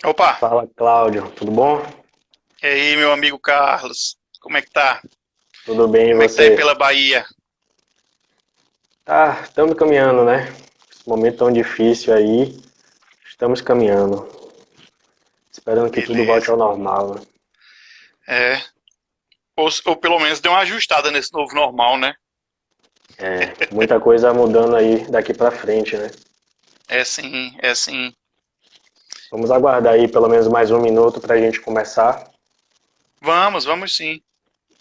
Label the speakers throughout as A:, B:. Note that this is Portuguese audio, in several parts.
A: Opa,
B: Fala, Cláudio, tudo bom?
A: e aí, meu amigo Carlos? Como é que tá?
B: Tudo bem, e
A: Como é que tá aí
B: você?
A: pela Bahia?
B: Estamos caminhando, né? Esse momento tão difícil aí, estamos caminhando, esperando que tudo volte
A: Beleza.
B: ao normal, né?
A: É, ou pelo menos deu uma ajustada nesse novo normal, né?
B: Muita coisa mudando aí daqui pra frente, né?
A: É sim, é sim.
B: Vamos aguardar aí pelo menos mais um minuto pra gente começar.
A: Vamos sim.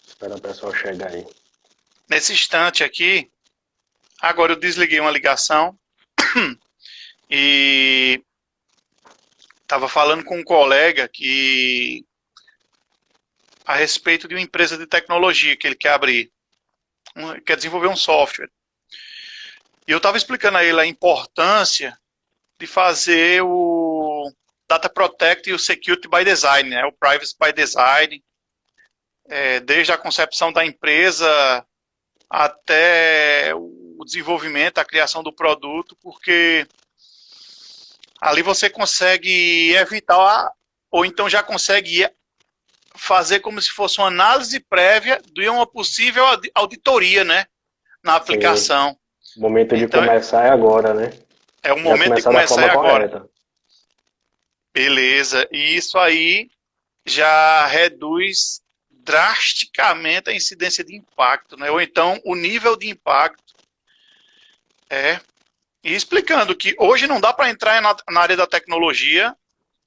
B: Esperar o pessoal chegar aí.
A: Nesse instante aqui, agora eu desliguei uma ligação e tava falando com um colega que a respeito de uma empresa de tecnologia que ele quer abrir, quer desenvolver um software. E eu tava explicando a ele a importância de fazer o Data Protect e o Security by Design, né? O Privacy by Design, desde a concepção da empresa até o desenvolvimento, a criação do produto, porque ali você consegue evitar, ou então já consegue fazer como se fosse uma análise prévia de uma possível auditoria, né? Na
B: Sim,
A: aplicação.
B: o momento de
A: Então,
B: começar é agora, né?
A: é o
B: Já
A: momento de
B: começar da
A: começar
B: forma
A: é agora.
B: correta.
A: Beleza. E isso aí já reduz drasticamente a incidência de impacto, né? Ou então o nível de impacto é. E explicando que hoje não dá para entrar na área da tecnologia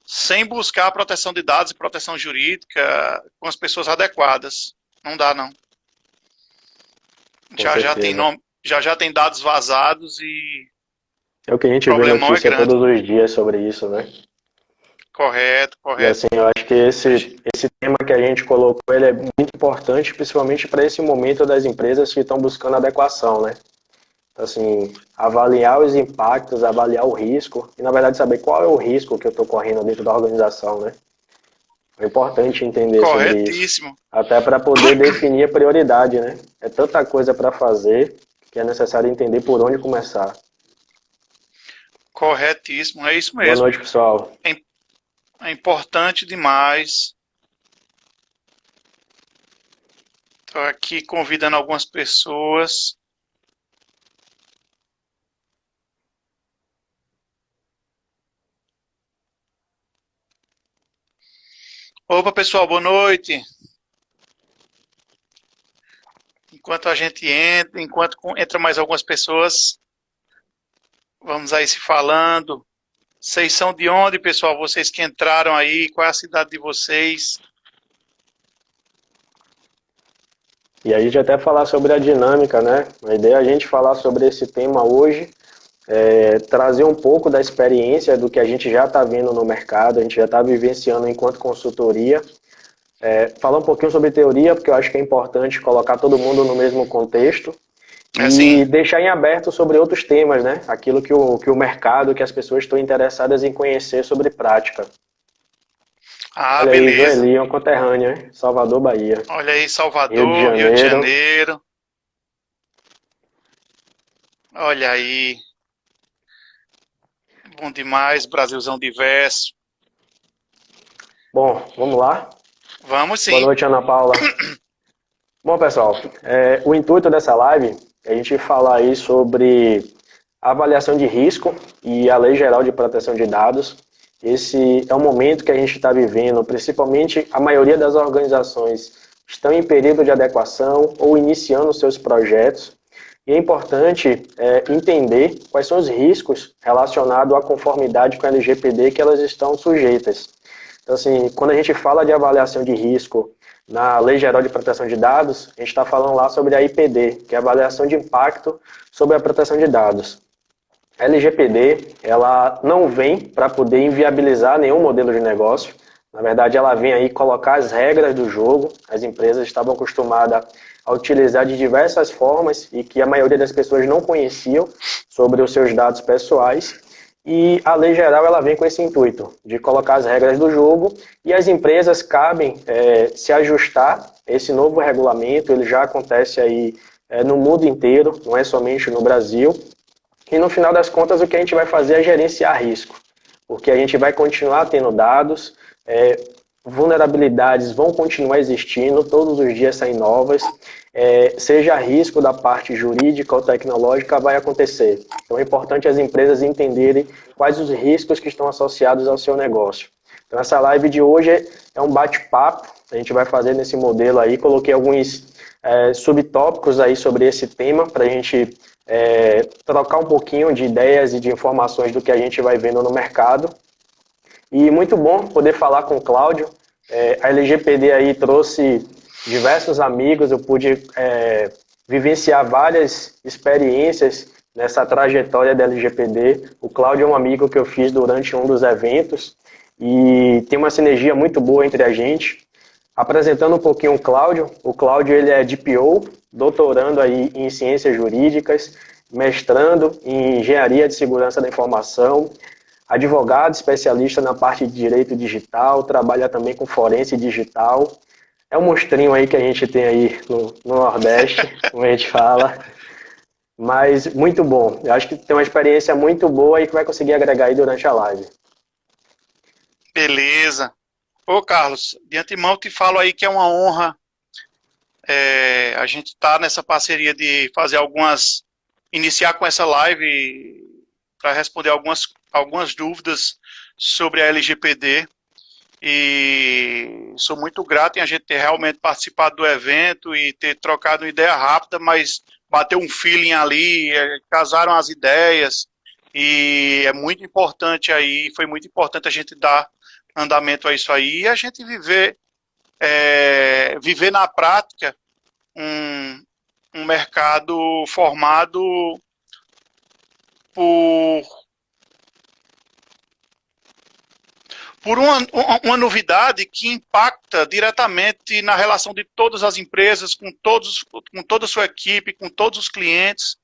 A: sem buscar a proteção de dados e proteção jurídica com as pessoas adequadas. Não dá, não.
B: Com
A: Já tem
B: certeza.
A: nome, já tem dados vazados e
B: É o que a
A: o
B: gente vê
A: problema não é
B: notícia
A: grande.
B: todos os dias sobre isso, né?
A: Correto,
B: E
A: correto.
B: assim, eu acho que esse tema que a gente colocou, ele é muito importante, principalmente para esse momento das empresas que estão buscando adequação, né? Então, assim, avaliar os impactos, avaliar o risco e, na verdade, saber qual é o risco que eu estou correndo dentro da organização, né? É importante entender sobre isso,
A: Corretíssimo.
B: até para poder definir a prioridade, né? É tanta coisa para fazer que é necessário entender por onde começar.
A: Corretíssimo. É isso
B: Boa
A: mesmo.
B: noite, pessoal.
A: É, é importante demais. Estou aqui convidando algumas pessoas. Opa, pessoal, boa noite. Enquanto a gente entra, enquanto entra mais algumas pessoas, vamos aí se falando. Vocês são de onde, pessoal? Vocês que entraram aí, qual é a cidade de vocês?
B: E a gente até falar sobre a dinâmica, né? A ideia é a gente falar sobre esse tema hoje, trazer um pouco da experiência do que a gente já está vendo no mercado, a gente já está vivenciando enquanto consultoria, falar um pouquinho sobre teoria, porque eu acho que é importante colocar todo mundo no mesmo contexto,
A: É assim.
B: e deixar em aberto sobre outros temas, né? Aquilo que o mercado, que as pessoas estão interessadas em conhecer sobre prática.
A: Ah,
B: Olha aí,
A: beleza.
B: Joeli, é uma conterrânea, hein? Salvador, Bahia.
A: Olha aí,
B: Rio de
A: Salvador, Rio de
B: Janeiro.
A: Janeiro. Olha aí, bom demais, Brasilzão diverso.
B: Bom, vamos lá.
A: Vamos
B: Boa
A: sim.
B: noite, Ana Paula. Bom, pessoal, o intuito dessa live é a gente falar aí sobre avaliação de risco e a Lei Geral de Proteção de Dados. Esse é um momento que a gente está vivendo, principalmente a maioria das organizações estão em período de adequação ou iniciando seus projetos. E é importante entender quais são os riscos relacionados à conformidade com a LGPD que elas estão sujeitas. Então, assim, quando a gente fala de avaliação de risco na Lei Geral de Proteção de Dados, a gente está falando lá sobre a IPD, que é a avaliação de impacto sobre a proteção de dados. A LGPD, ela não vem para poder inviabilizar nenhum modelo de negócio. Na verdade, ela vem aí colocar as regras do jogo. As empresas estavam acostumadas a utilizar de diversas formas e que a maioria das pessoas não conheciam sobre os seus dados pessoais. E a lei geral ela vem com esse intuito de colocar as regras do jogo e as empresas cabem se ajustar a esse novo regulamento. Ele já acontece aí no mundo inteiro, não é somente no Brasil. E no final das contas, o que a gente vai fazer é gerenciar risco. porque a gente vai continuar tendo dados, vulnerabilidades vão continuar existindo, todos os dias saem novas, seja risco da parte jurídica ou tecnológica, vai acontecer. Então é importante as empresas entenderem quais os riscos que estão associados ao seu negócio. Então essa live de hoje é um bate-papo, a gente vai fazer nesse modelo aí, coloquei alguns subtópicos aí sobre esse tema, para a gente trocar um pouquinho de ideias e de informações do que a gente vai vendo no mercado. E muito bom poder falar com o Cláudio. A LGPD aí trouxe diversos amigos, eu pude vivenciar várias experiências nessa trajetória da LGPD. O Cláudio é um amigo que eu fiz durante um dos eventos e tem uma sinergia muito boa entre a gente. Apresentando um pouquinho o Cláudio ele é DPO, doutorando aí em Ciências Jurídicas, mestrando em Engenharia de Segurança da Informação, advogado especialista na parte de Direito Digital, trabalha também com Forense Digital. É um monstrinho aí que a gente tem aí no Nordeste, como a gente fala. Mas muito bom. Eu acho que tem uma experiência muito boa e que vai conseguir agregar aí durante a live.
A: Beleza. Ô, Carlos, de antemão te falo aí que é uma honra a gente estar nessa parceria de fazer iniciar com essa live para responder algumas dúvidas sobre a LGPD. E sou muito grato em a gente ter realmente participado do evento e ter trocado uma ideia rápida, mas bateu um feeling ali, casaram as ideias, e é muito importante aí, foi muito importante a gente dar andamento a isso aí, e a gente viver na prática um mercado formado por uma novidade que impacta diretamente na relação de todas as empresas, com toda a sua equipe, com todos os clientes.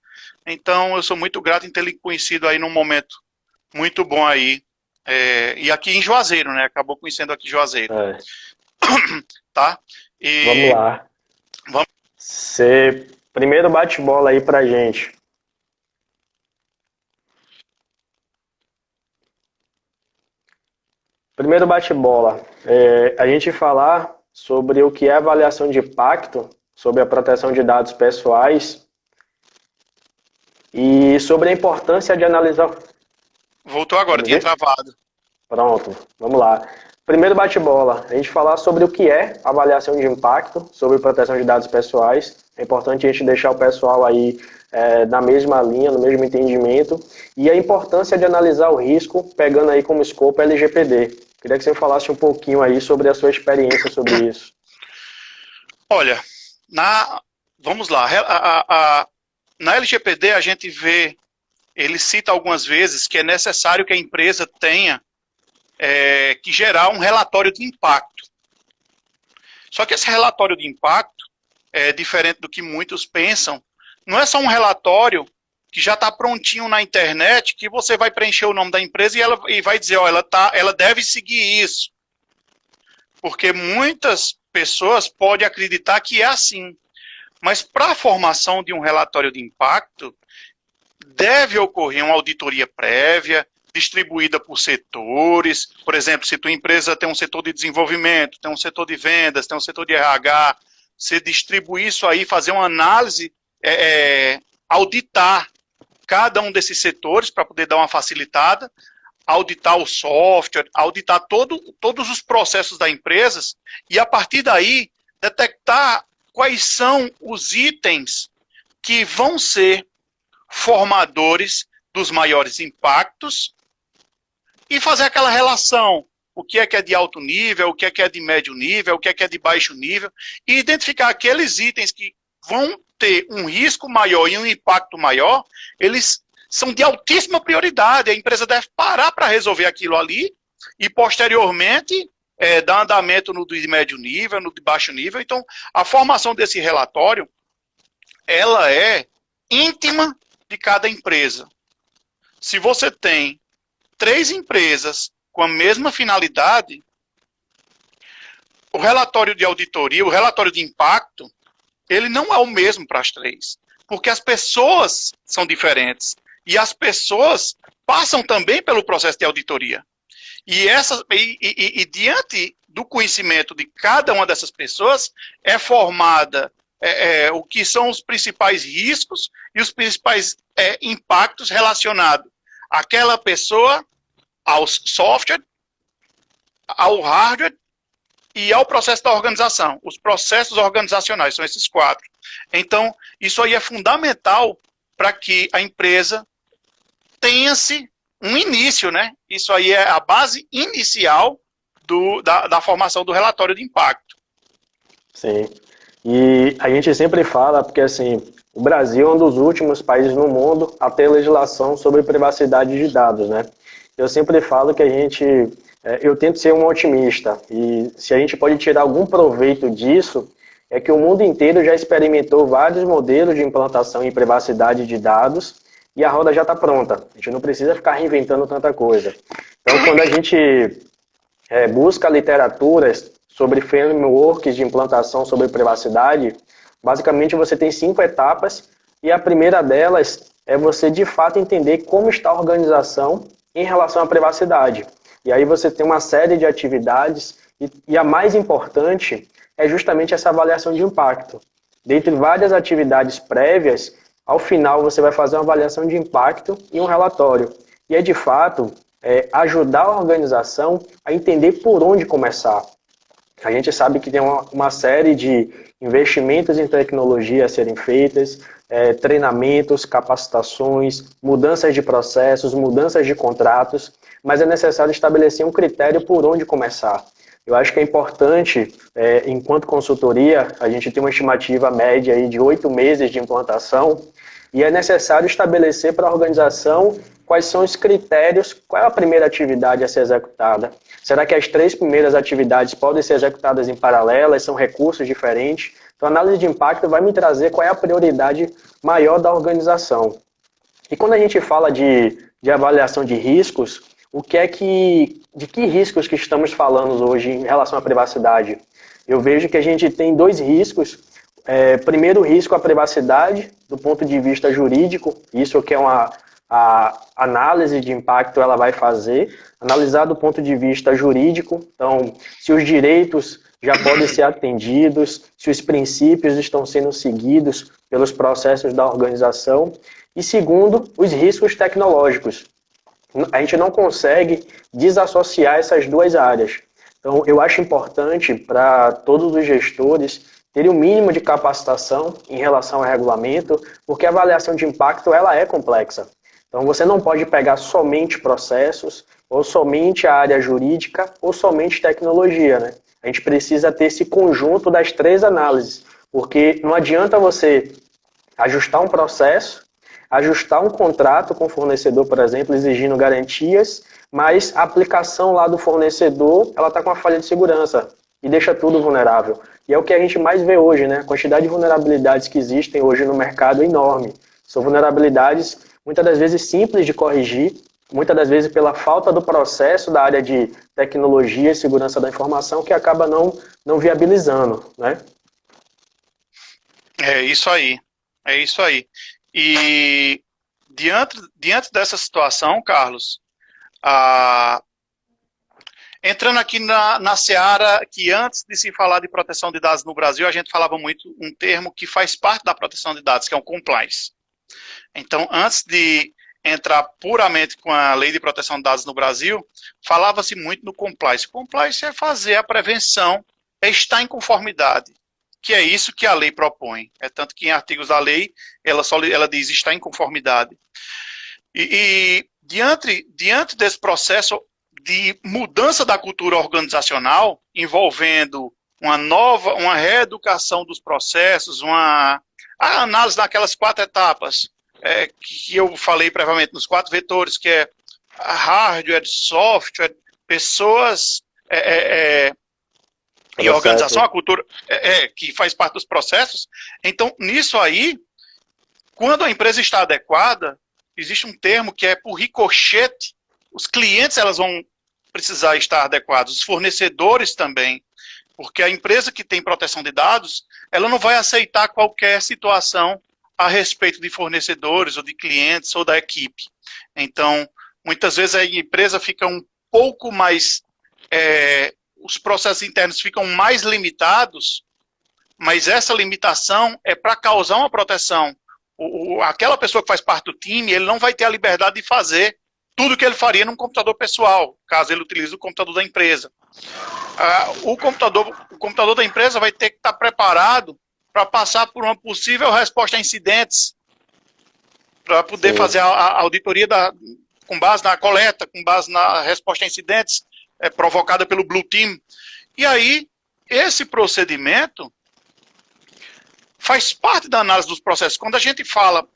A: Então, eu sou muito grato em ter lhe conhecido aí num momento muito bom aí. E aqui em Juazeiro, né? Acabou conhecendo aqui em Juazeiro. Tá?
B: Vamos lá. Primeiro bate-bola aí pra gente. Primeiro bate-bola, a gente falar sobre o que é avaliação de impacto, sobre a proteção de dados pessoais e sobre a importância de analisar...
A: Voltou agora, tinha travado.
B: Pronto, vamos lá. Primeiro bate-bola, a gente falar sobre o que é avaliação de impacto, sobre proteção de dados pessoais. É importante a gente deixar o pessoal aí na mesma linha, no mesmo entendimento. E a importância de analisar o risco, pegando aí como escopo a LGPD. Queria que você falasse um pouquinho aí sobre a sua experiência sobre isso.
A: Olha, vamos lá. Na LGPD a gente vê, ele cita algumas vezes que é necessário que a empresa tenha que gerar um relatório de impacto. Só que esse relatório de impacto é diferente do que muitos pensam. Não é só um relatório que já está prontinho na internet, que você vai preencher o nome da empresa e vai dizer, ó, ela deve seguir isso. Porque muitas pessoas podem acreditar que é assim. Mas para a formação de um relatório de impacto, deve ocorrer uma auditoria prévia, distribuída por setores. Por exemplo, se tua empresa tem um setor de desenvolvimento, tem um setor de vendas, tem um setor de RH, você distribuir isso aí, fazer uma análise, auditar cada um desses setores para poder dar uma facilitada, auditar o software, auditar todos os processos da empresa e, a partir daí, detectar quais são os itens que vão ser formadores dos maiores impactos e fazer aquela relação, o que é de alto nível, o que é de médio nível, o que é de baixo nível, e identificar aqueles itens que vão ter um risco maior e um impacto maior, eles são de altíssima prioridade, a empresa deve parar para resolver aquilo ali e, posteriormente, dar andamento no de médio nível, no de baixo nível. Então, a formação desse relatório, ela é íntima de cada empresa. Se você tem 3 empresas com a mesma finalidade, o relatório de auditoria, o relatório de impacto, ele não é o mesmo para as 3, porque as pessoas são diferentes e as pessoas passam também pelo processo de auditoria. E diante do conhecimento de cada uma dessas pessoas, é formada o que são os principais riscos e os principais impactos relacionados àquela pessoa, ao software, ao hardware e ao processo da organização. Os processos organizacionais são esses 4. Então, isso aí é fundamental para que a empresa tenha-se um início, né? Isso aí é a base inicial da formação do relatório de impacto.
B: Sim. E a gente sempre fala, porque assim, o Brasil é um dos últimos países no mundo a ter legislação sobre privacidade de dados, né? Eu sempre falo que eu tento ser um otimista, e se a gente pode tirar algum proveito disso, é que o mundo inteiro já experimentou vários modelos de implantação em privacidade de dados, e a roda já está pronta. A gente não precisa ficar reinventando tanta coisa. Então, quando a gente busca literaturas sobre frameworks de implantação sobre privacidade, basicamente você tem 5 etapas, e a primeira delas é você de fato entender como está a organização em relação à privacidade. E aí você tem uma série de atividades, e a mais importante é justamente essa avaliação de impacto. Dentre várias atividades prévias, ao final você vai fazer uma avaliação de impacto e um relatório. E é de fato ajudar a organização a entender por onde começar. A gente sabe que tem uma série de investimentos em tecnologia a serem feitas, treinamentos, capacitações, mudanças de processos, mudanças de contratos, mas é necessário estabelecer um critério por onde começar. Eu acho que é importante, enquanto consultoria, a gente tem uma estimativa média aí de 8 meses de implantação, e é necessário estabelecer para a organização quais são os critérios, qual é a primeira atividade a ser executada. Será que as 3 primeiras atividades podem ser executadas em paralelo, são recursos diferentes? Então, a análise de impacto vai me trazer qual é a prioridade maior da organização. E quando a gente fala de avaliação de riscos, de que riscos que estamos falando hoje em relação à privacidade? Eu vejo que a gente tem 2 riscos. Primeiro, o risco à privacidade, do ponto de vista jurídico, isso que é a análise de impacto ela vai fazer, analisar do ponto de vista jurídico, então, se os direitos já podem ser atendidos, se os princípios estão sendo seguidos pelos processos da organização, e segundo, os riscos tecnológicos. A gente não consegue desassociar essas 2 áreas. Então, eu acho importante para todos os gestores terem o mínimo de capacitação em relação ao regulamento, porque a avaliação de impacto ela é complexa. Então, você não pode pegar somente processos, ou somente a área jurídica, ou somente tecnologia, né? A gente precisa ter esse conjunto das 3 análises, porque não adianta você ajustar um processo, ajustar um contrato com o fornecedor, por exemplo, exigindo garantias, mas a aplicação lá do fornecedor, ela está com uma falha de segurança e deixa tudo vulnerável. E é o que a gente mais vê hoje, né? A quantidade de vulnerabilidades que existem hoje no mercado é enorme. São vulnerabilidades, muitas das vezes, simples de corrigir, muitas das vezes pela falta do processo da área de tecnologia e segurança da informação, que acaba não viabilizando, né?
A: É isso aí. É isso aí. E diante dessa situação, Carlos, entrando aqui na seara que antes de se falar de proteção de dados no Brasil, a gente falava muito um termo que faz parte da proteção de dados, que é o compliance. Então, antes de entrar puramente com a lei de proteção de dados no Brasil, falava-se muito no compliance. Compliance é fazer a prevenção, é estar em conformidade, que é isso que a lei propõe. É tanto que em artigos da lei, ela diz estar em conformidade. E diante desse processo de mudança da cultura organizacional, envolvendo uma reeducação dos processos, a análise daquelas 4 etapas, que eu falei previamente, nos 4 vetores, que é hardware, software, pessoas e organização, a cultura que faz parte dos processos. Então, nisso aí, quando a empresa está adequada, existe um termo que é por ricochete, os clientes elas vão precisar estar adequados, os fornecedores também, porque a empresa que tem proteção de dados, ela não vai aceitar qualquer situação a respeito de fornecedores, ou de clientes, ou da equipe. Então, muitas vezes a empresa fica um pouco mais, os processos internos ficam mais limitados, mas essa limitação é para causar uma proteção. Aquela pessoa que faz parte do time, ele não vai ter a liberdade de fazer tudo que ele faria num computador pessoal, caso ele utilize o computador da empresa. O computador da empresa vai ter que estar preparado para passar por uma possível resposta a incidentes, para poder fazer a auditoria com base na coleta, com base na resposta a incidentes provocada pelo Blue Team. E aí, esse procedimento faz parte da análise dos processos. Quando a gente fala,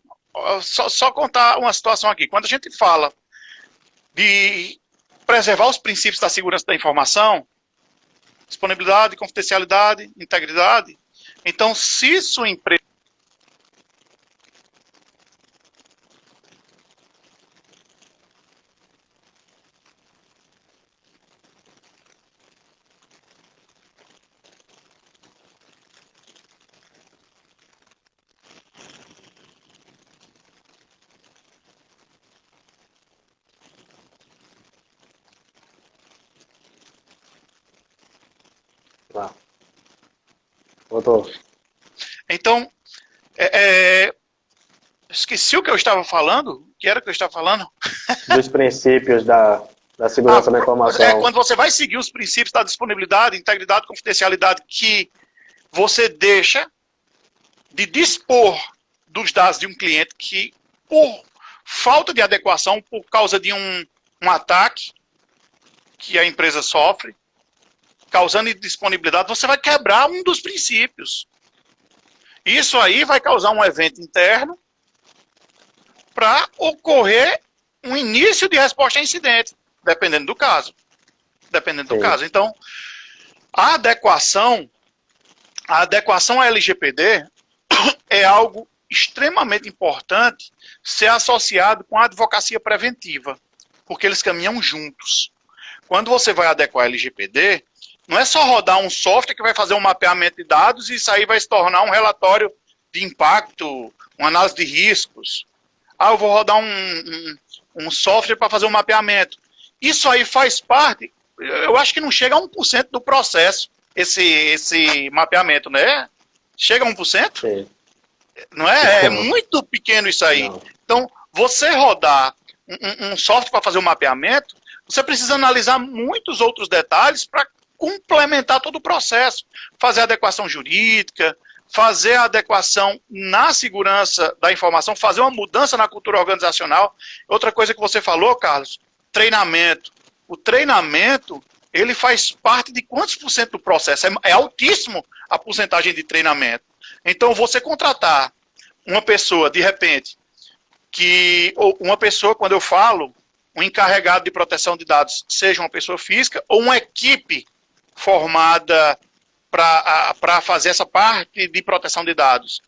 A: só contar uma situação aqui, quando a gente fala de preservar os princípios da segurança da informação, disponibilidade, confidencialidade, integridade, então se sua empresa
B: Voltou.
A: Então, esqueci o que eu estava falando. O que era que eu estava falando?
B: Dos princípios da segurança da informação.
A: Quando você vai seguir os princípios da disponibilidade, integridade, confidencialidade, que você deixa de dispor dos dados de um cliente que, por falta de adequação, por causa de um ataque que a empresa sofre, causando indisponibilidade, você vai quebrar um dos princípios. Isso aí vai causar um evento interno para ocorrer um início de resposta a incidente, dependendo do caso. Dependendo do caso. Então, a adequação à LGPD é algo extremamente importante ser associado com a advocacia preventiva, porque eles caminham juntos. Quando você vai adequar a LGPD, não é só rodar um software que vai fazer um mapeamento de dados e isso aí vai se tornar um relatório de impacto, uma análise de riscos. Eu vou rodar um software para fazer um mapeamento. Isso aí faz parte, eu acho que não chega a 1% do processo, esse mapeamento, né? Chega a 1%? Sim. Não é? É muito pequeno isso aí. Não. Então, você rodar um software para fazer um mapeamento, você precisa analisar muitos outros detalhes para complementar todo o processo, fazer a adequação jurídica, fazer a adequação na segurança da informação, fazer uma mudança na cultura organizacional. Outra coisa que você falou, Carlos, treinamento. O treinamento, ele faz parte de quantos por cento do processo? É altíssimo a porcentagem de treinamento. Então, você contratar uma pessoa, de repente, uma pessoa, quando eu falo, um encarregado de proteção de dados, seja uma pessoa física ou uma equipe formada para fazer essa parte de proteção de dados.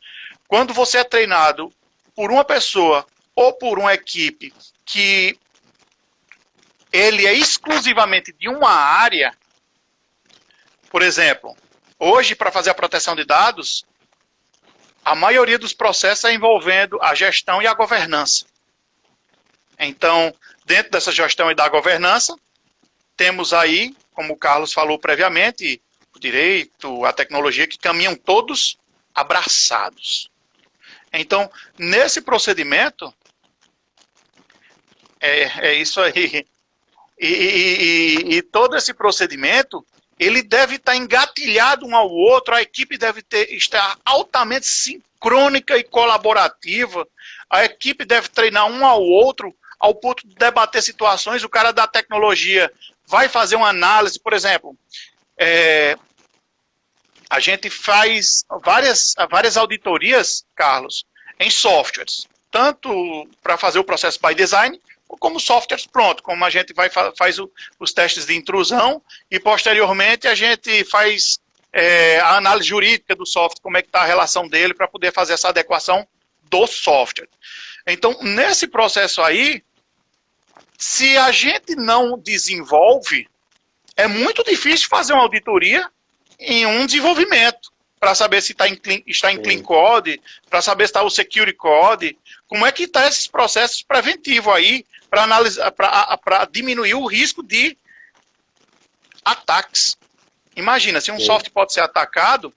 A: Quando você é treinado por uma pessoa ou por uma equipe que ele é exclusivamente de uma área, por exemplo, hoje para fazer a proteção de dados, a maioria dos processos é envolvendo a gestão e a governança. Então, dentro dessa gestão e da governança, temos aí, como o Carlos falou previamente, o direito, a tecnologia, que caminham todos abraçados. Então, nesse procedimento, é isso aí. E todo esse procedimento, ele deve estar engatilhado um ao outro, a equipe deve estar altamente sincrônica e colaborativa, a equipe deve treinar um ao outro, ao ponto de debater situações. O cara da tecnologia vai fazer uma análise, por exemplo, a gente faz várias auditorias, Carlos, em softwares, tanto para fazer o processo by design, como softwares pronto, como a gente faz os testes de intrusão e posteriormente a gente faz a análise jurídica do software, como é que está a relação dele para poder fazer essa adequação do software. Então, nesse processo aí, se a gente não desenvolve, é muito difícil fazer uma auditoria em um desenvolvimento, para saber se está em Clean Code, para saber se está o Security Code, como é que está esses processos preventivos aí, para analisar, para diminuir o risco de ataques. Imagina, se um software pode ser atacado,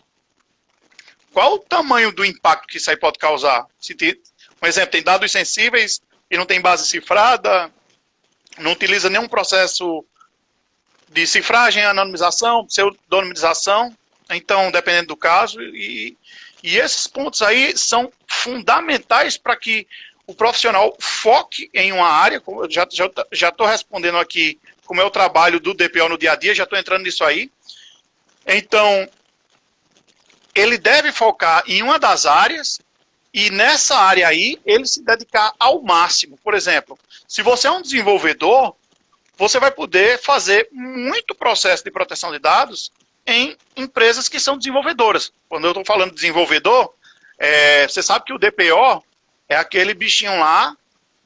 A: qual o tamanho do impacto que isso aí pode causar? Um exemplo, tem dados sensíveis e não tem base cifrada, não utiliza nenhum processo de cifragem, anonimização, pseudonimização, então, dependendo do caso, e esses pontos aí são fundamentais para que o profissional foque em uma área. Eu já estou respondendo aqui como é o trabalho do DPO no dia a dia, já estou entrando nisso aí. Então, ele deve focar em uma das áreas e nessa área aí, ele se dedicar ao máximo. Por exemplo, se você é um desenvolvedor, você vai poder fazer muito processo de proteção de dados em empresas que são desenvolvedoras. Quando eu estou falando de desenvolvedor, você sabe que o DPO é aquele bichinho lá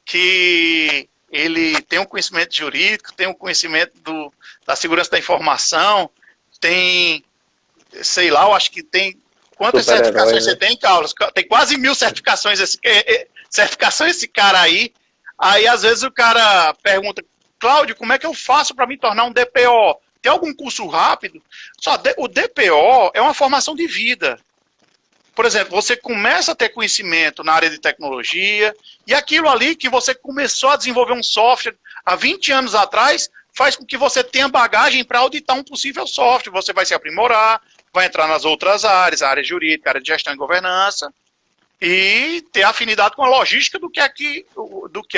A: que ele tem um conhecimento jurídico, tem um conhecimento da segurança da informação, tem, sei lá, eu acho que tem... Quantas certificações você tem, Carlos? Tem quase 1000 certificações esse cara aí. Aí, às vezes, o cara pergunta, Cláudio, como é que eu faço para me tornar um DPO? Tem algum curso rápido? O DPO é uma formação de vida. Por exemplo, você começa a ter conhecimento na área de tecnologia e aquilo ali que você começou a desenvolver um software há 20 anos atrás faz com que você tenha bagagem para auditar um possível software. Você vai se aprimorar, vai entrar nas outras áreas, a área jurídica, a área de gestão e governança, e ter afinidade com a logística do que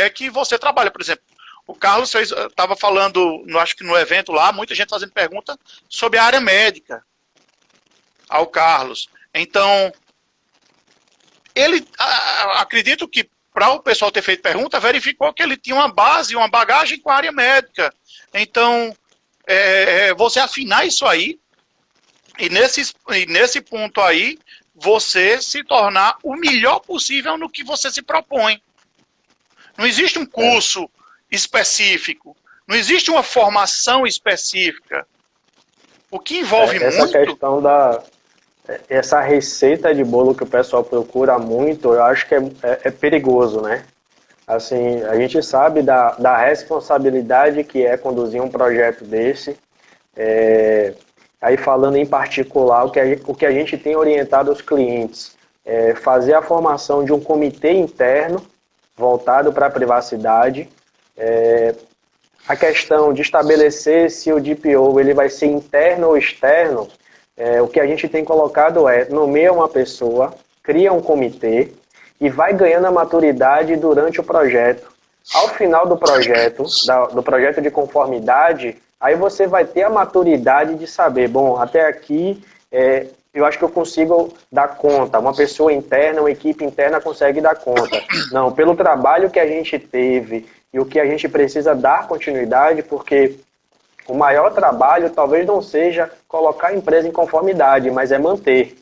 A: é que você trabalha. Por exemplo, o Carlos estava falando, acho que no evento lá, muita gente fazendo pergunta sobre a área médica ao Carlos. Então, acredito que para o pessoal ter feito pergunta, verificou que ele tinha uma base, uma bagagem com a área médica. Então, você afinar isso aí, e nesse ponto aí, você se tornar o melhor possível no que você se propõe. Não existe um curso específico, não existe uma formação específica. O que envolve
B: essa
A: muito...
B: questão essa receita de bolo que o pessoal procura muito, eu acho que é perigoso, né? Assim, a gente sabe da responsabilidade que é conduzir um projeto desse. Aí falando em particular, o que a gente tem orientado aos clientes é fazer a formação de um comitê interno voltado para a privacidade. A questão de estabelecer se o DPO ele vai ser interno ou externo, o que a gente tem colocado nomeia uma pessoa, cria um comitê e vai ganhando a maturidade durante o projeto. Ao final do projeto, do projeto de conformidade, aí você vai ter a maturidade de saber, bom, até aqui eu acho que eu consigo dar conta. Uma pessoa interna, uma equipe interna consegue dar conta. Não, pelo trabalho que a gente teve e o que a gente precisa dar continuidade, porque o maior trabalho talvez não seja colocar a empresa em conformidade, mas é manter.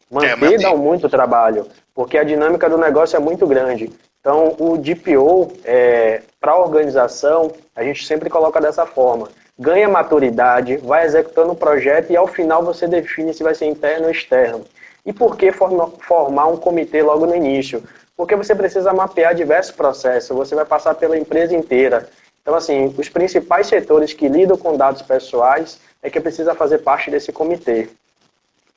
B: Manter dá muito trabalho, porque a dinâmica do negócio é muito grande. Então, o DPO, para a organização, a gente sempre coloca dessa forma. Ganha maturidade, vai executando o projeto e ao final você define se vai ser interno ou externo. E por que formar um comitê logo no início? Porque você precisa mapear diversos processos, você vai passar pela empresa inteira. Então, assim, os principais setores que lidam com dados pessoais é que precisa fazer parte desse comitê.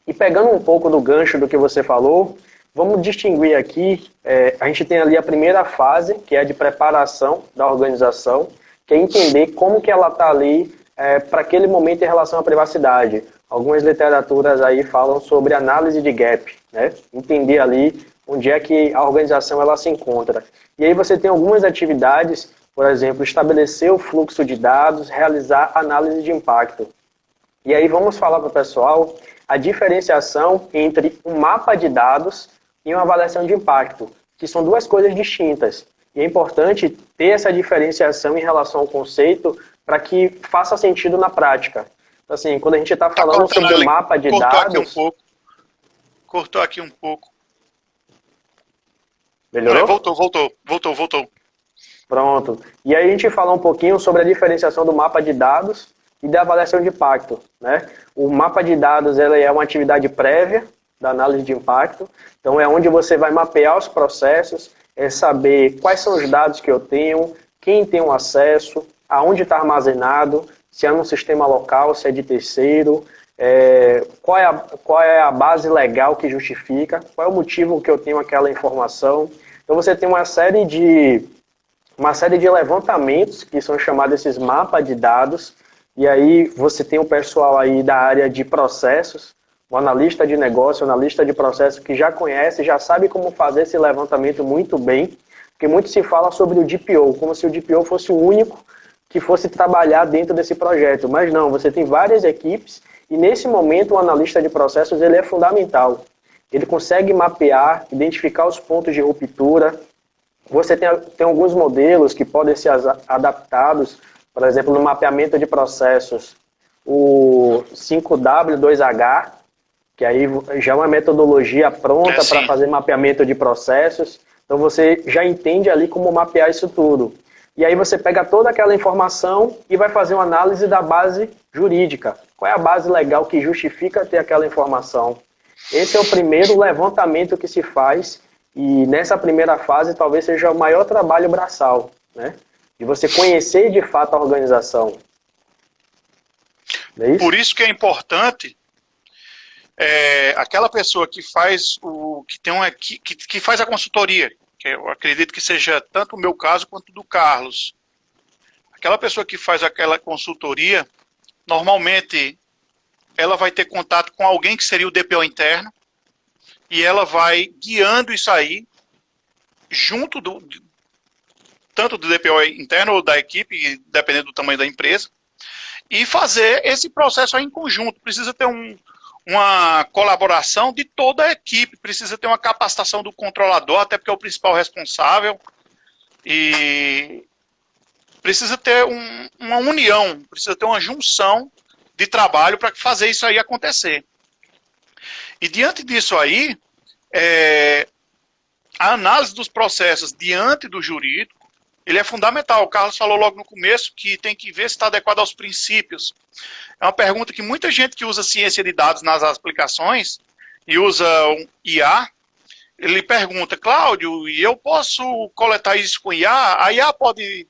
B: E pegando um pouco do gancho do que você falou, vamos distinguir aqui, a gente tem ali a primeira fase, que é a de preparação da organização, que é entender como que ela está ali para aquele momento em relação à privacidade. Algumas literaturas aí falam sobre análise de gap, né? Entender ali onde é que a organização ela se encontra. E aí você tem algumas atividades, por exemplo, estabelecer o fluxo de dados, realizar análise de impacto. E aí vamos falar para o pessoal a diferenciação entre um mapa de dados e uma avaliação de impacto, que são duas coisas distintas. E é importante ter essa diferenciação em relação ao conceito para que faça sentido na prática. Então, assim, quando a gente está falando sobre o mapa de dados...
A: Cortou aqui um pouco.
B: Melhorou?
A: Voltou.
B: Pronto. E aí a gente fala um pouquinho sobre a diferenciação do mapa de dados e da avaliação de impacto, né? O mapa de dados ele é uma atividade prévia da análise de impacto. Então é onde você vai mapear os processos, saber quais são os dados que eu tenho, quem tem o acesso, aonde está armazenado, se é num sistema local, se é de terceiro, qual é a base legal que justifica, qual é o motivo que eu tenho aquela informação. Então você tem uma série de levantamentos, que são chamados esses mapas de dados, e aí você tem o pessoal aí da área de processos, o analista de negócio, o analista de processo que já conhece, já sabe como fazer esse levantamento muito bem, porque muito se fala sobre o DPO, como se o DPO fosse o único que fosse trabalhar dentro desse projeto, mas não, você tem várias equipes, e nesse momento o analista de processos ele é fundamental. Ele consegue mapear, identificar os pontos de ruptura. Você tem alguns modelos que podem ser adaptados, por exemplo, no mapeamento de processos, o 5W2H, que aí já é uma metodologia pronta para fazer mapeamento de processos. Então você já entende ali como mapear isso tudo. E aí você pega toda aquela informação e vai fazer uma análise da base jurídica. Qual é a base legal que justifica ter aquela informação? Esse é o primeiro levantamento que se faz, e nessa primeira fase talvez seja o maior trabalho braçal, né? De você conhecer de fato a organização. Não é isso?
A: Por isso que é importante aquela pessoa que faz que faz a consultoria, que eu acredito que seja tanto o meu caso quanto do Carlos. Aquela pessoa que faz aquela consultoria, normalmente ela vai ter contato com alguém que seria o DPO interno, e ela vai guiando isso aí, junto tanto do DPO interno ou da equipe, dependendo do tamanho da empresa, e fazer esse processo aí em conjunto. Precisa ter uma colaboração de toda a equipe, precisa ter uma capacitação do controlador, até porque é o principal responsável, e precisa ter uma união, precisa ter uma junção de trabalho para fazer isso aí acontecer. E diante disso aí, a análise dos processos diante do jurídico, ele é fundamental. O Carlos falou logo no começo que tem que ver se está adequado aos princípios. É uma pergunta que muita gente que usa ciência de dados nas aplicações e usa um IA, ele pergunta: Cláudio, e eu posso coletar isso com IA? A IA pode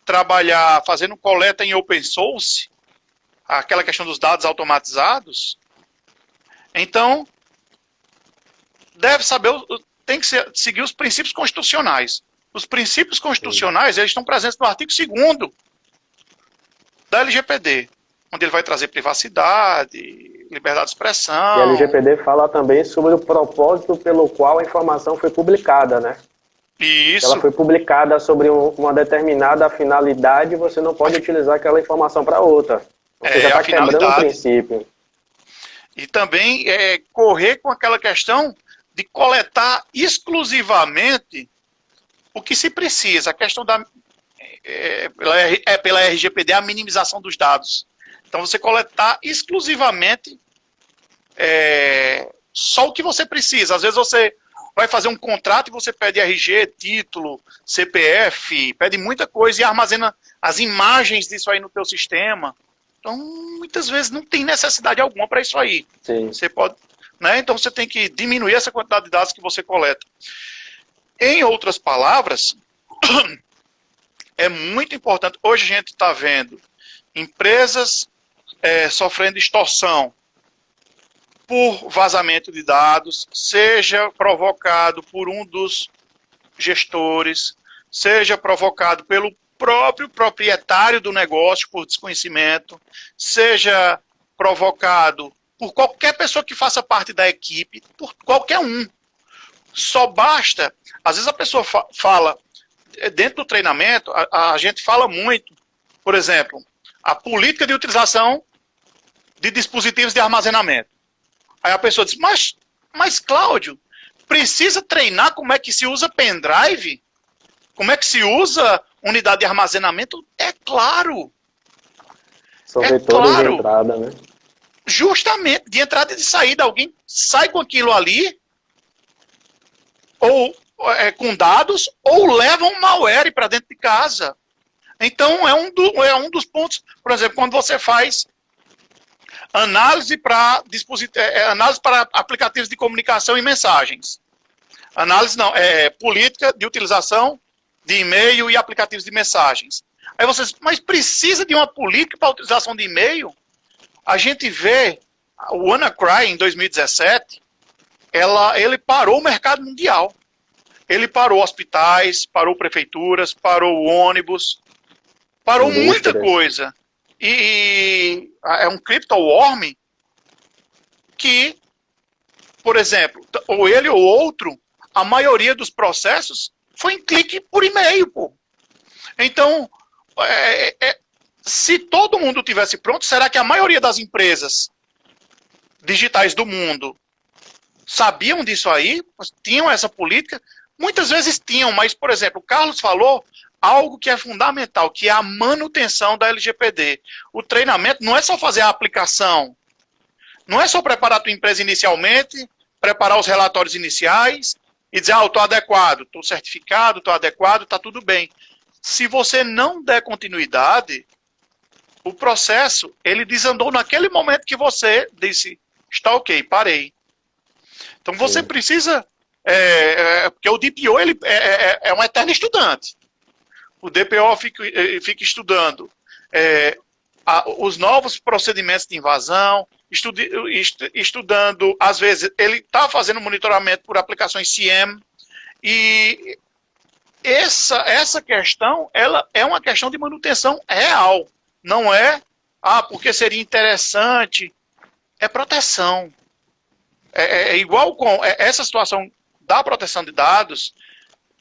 A: trabalhar fazendo coleta em open source? Aquela questão dos dados automatizados? Então, tem que seguir os princípios constitucionais. Os princípios constitucionais, eles estão presentes no artigo 2º da LGPD, onde ele vai trazer privacidade, liberdade de expressão.
B: E a LGPD fala também sobre o propósito pelo qual a informação foi publicada, né?
A: Isso.
B: Ela foi publicada sobre uma determinada finalidade, você não pode utilizar aquela informação para outra. Você já está quebrando o princípio.
A: E também correr com aquela questão de coletar exclusivamente o que se precisa. A questão pela RGPD, a minimização dos dados. Então você coletar exclusivamente só o que você precisa. Às vezes você vai fazer um contrato e você pede RG, título, CPF, pede muita coisa e armazena as imagens disso aí no teu sistema. Então, muitas vezes não tem necessidade alguma para isso aí.
B: Sim.
A: Você pode, né? Então você tem que diminuir essa quantidade de dados que você coleta. Em outras palavras, é muito importante. Hoje a gente está vendo empresas sofrendo extorsão por vazamento de dados, seja provocado por um dos gestores, seja provocado pelo próprio proprietário do negócio por desconhecimento, seja provocado por qualquer pessoa que faça parte da equipe, por qualquer um. Só basta, às vezes a pessoa fala, dentro do treinamento, a gente fala muito, por exemplo, a política de utilização de dispositivos de armazenamento. Aí a pessoa diz, mas Cláudio, precisa treinar como é que se usa pendrive? Como é que se usa unidade de armazenamento? É claro.
B: São vetores de entrada, né?
A: Justamente, de entrada e de saída. Alguém sai com aquilo ali, ou com dados, ou leva um malware para dentro de casa. Então, é um dos pontos. Por exemplo, quando você faz análise para aplicativos de comunicação e mensagens. Política de utilização de e-mail e aplicativos de mensagens. Aí vocês, mas precisa de uma política para a utilização de e-mail? A gente vê o WannaCry em 2017, ele parou o mercado mundial. Ele parou hospitais, parou prefeituras, parou ônibus, parou muita coisa. E é um crypto-worm que, por exemplo, ou ele ou outro, a maioria dos processos foi em clique por e-mail, pô. Então, se todo mundo tivesse pronto, será que a maioria das empresas digitais do mundo sabiam disso aí? Tinham essa política? Muitas vezes tinham, mas, por exemplo, o Carlos falou algo que é fundamental, que é a manutenção da LGPD. O treinamento não é só fazer a aplicação, não é só preparar a tua empresa inicialmente, preparar os relatórios iniciais e dizer, eu estou adequado, estou certificado, estou adequado, está tudo bem. Se você não der continuidade, o processo, ele desandou naquele momento que você disse, está ok, parei. Então você precisa, porque o DPO ele é um eterno estudante. O DPO fica estudando os novos procedimentos de invasão, estudando, às vezes, ele está fazendo monitoramento por aplicações CIEM, e essa questão, ela é uma questão de manutenção real, não é, porque seria interessante, é proteção. É igual com essa situação da proteção de dados,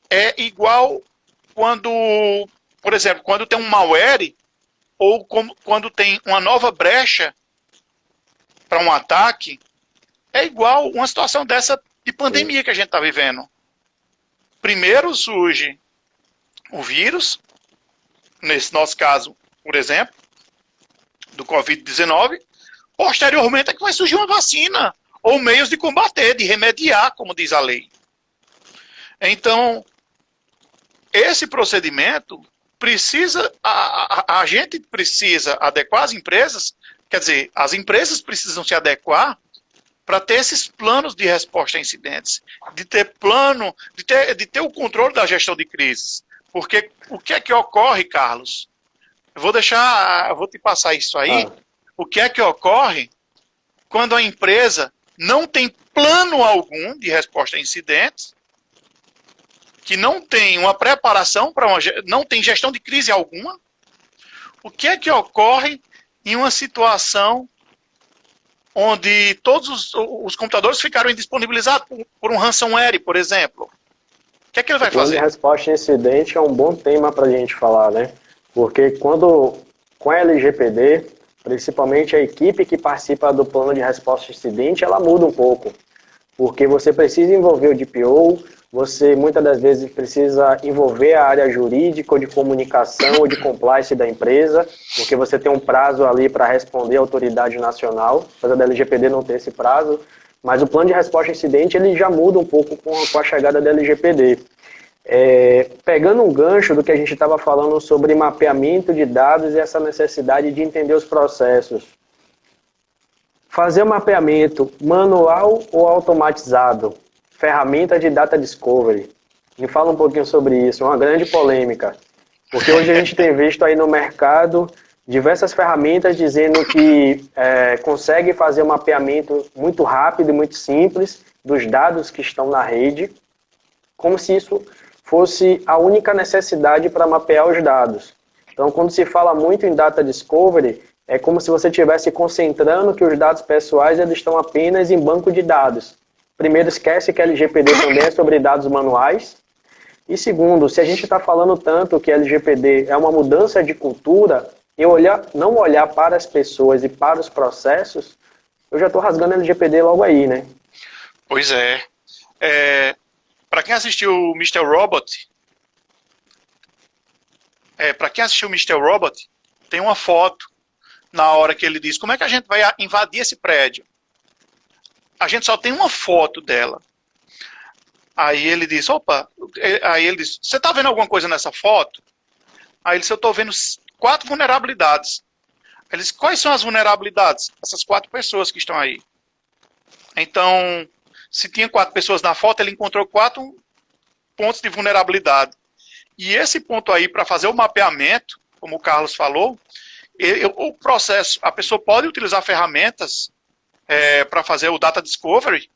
A: é igual quando, por exemplo, quando tem um malware, ou quando tem uma nova brecha para um ataque, é igual uma situação dessa de pandemia que a gente está vivendo. Primeiro surge o vírus, nesse nosso caso, por exemplo, do Covid-19, posteriormente é que vai surgir uma vacina, ou meios de combater, de remediar, como diz a lei. Então, esse procedimento precisa, a gente precisa adequar as empresas, quer dizer, as empresas precisam se adequar para ter esses planos de resposta a incidentes, de ter plano, de ter o controle da gestão de crises. Porque o que é que ocorre, Carlos? Eu vou te passar isso aí. O que é que ocorre quando a empresa não tem plano algum de resposta a incidentes, que não tem uma preparação não tem gestão de crise alguma? O que é que ocorre em uma situação onde todos os computadores ficaram indisponibilizados por um ransomware, por exemplo? O que é que ele vai fazer?
B: O plano de resposta a incidente é um bom tema para a gente falar, né? Porque com a LGPD, principalmente a equipe que participa do plano de resposta a incidente, ela muda um pouco. Porque você precisa envolver o DPO, você muitas das vezes precisa envolver a área jurídica ou de comunicação ou de compliance da empresa, porque você tem um prazo ali para responder à autoridade nacional, apesar da LGPD não ter esse prazo, mas o plano de resposta a incidente ele já muda um pouco com a chegada da LGPD. Pegando um gancho do que a gente estava falando sobre mapeamento de dados e essa necessidade de entender os processos. Fazer o mapeamento manual ou automatizado? Ferramenta de Data Discovery. Me fala um pouquinho sobre isso, é uma grande polêmica. Porque hoje a gente tem visto aí no mercado diversas ferramentas dizendo que consegue fazer um mapeamento muito rápido e muito simples dos dados que estão na rede, como se isso fosse a única necessidade para mapear os dados. Então, quando se fala muito em Data Discovery, é como se você estivesse concentrando que os dados pessoais eles estão apenas em banco de dados. Primeiro, esquece que a LGPD também é sobre dados manuais. E segundo, se a gente está falando tanto que a LGPD é uma mudança de cultura, e não olhar para as pessoas e para os processos, eu já estou rasgando a LGPD logo aí, né?
A: Pois é. Para quem assistiu o Mr. Robot, tem uma foto na hora que ele diz, como é que a gente vai invadir esse prédio? A gente só tem uma foto dela. Aí ele diz, você está vendo alguma coisa nessa foto? Aí ele disse, eu estou vendo 4 vulnerabilidades. Ele disse, quais são as vulnerabilidades? Essas 4 pessoas que estão aí. Então, se tinha 4 pessoas na foto, ele encontrou 4 pontos de vulnerabilidade. E esse ponto aí, para fazer o mapeamento, como o Carlos falou, o processo, a pessoa pode utilizar ferramentas para fazer o Data Discovery,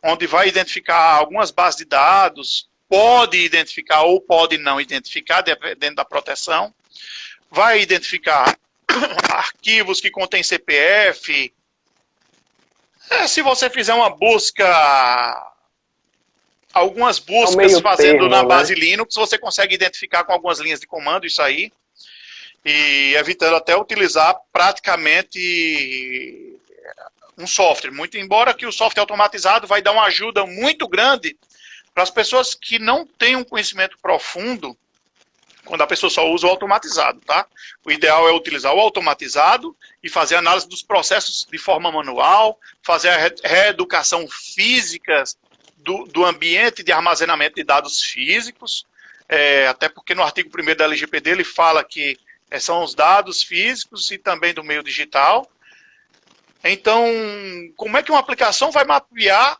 A: onde vai identificar algumas bases de dados, pode identificar ou pode não identificar, dependendo da proteção, vai identificar arquivos que contêm CPF. Se você fizer uma busca, algumas buscas fazendo na base Linux, você consegue identificar com algumas linhas de comando isso aí, e evitando até utilizar praticamente um software. Muito embora que o software automatizado vai dar uma ajuda muito grande para as pessoas que não têm um conhecimento profundo, quando a pessoa só usa o automatizado, tá? O ideal é utilizar o automatizado e fazer análise dos processos de forma manual, fazer a reeducação física do ambiente de armazenamento de dados físicos, até porque no artigo 1º da LGPD ele fala que são os dados físicos e também do meio digital. Então, como é que uma aplicação vai mapear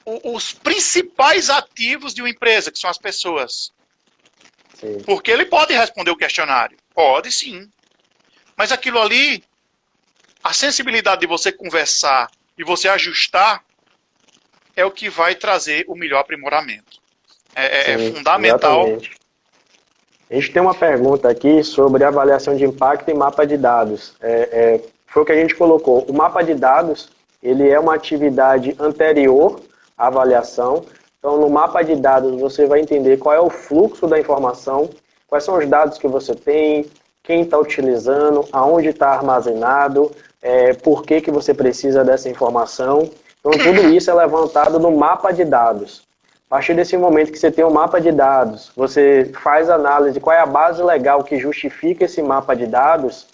A: os principais ativos de uma empresa, que são as pessoas? Sim. Porque ele pode responder o questionário. Pode, sim. Mas aquilo ali, a sensibilidade de você conversar e você ajustar, é o que vai trazer o melhor aprimoramento. Sim, fundamental.
B: Exatamente. A gente tem uma pergunta aqui sobre avaliação de impacto e mapa de dados. Foi o que a gente colocou. O mapa de dados, ele é uma atividade anterior à avaliação. Então, no mapa de dados, você vai entender qual é o fluxo da informação, quais são os dados que você tem, quem está utilizando, aonde está armazenado, por que você precisa dessa informação. Então, tudo isso é levantado no mapa de dados. A partir desse momento que você tem um mapa de dados, você faz análise de qual é a base legal que justifica esse mapa de dados,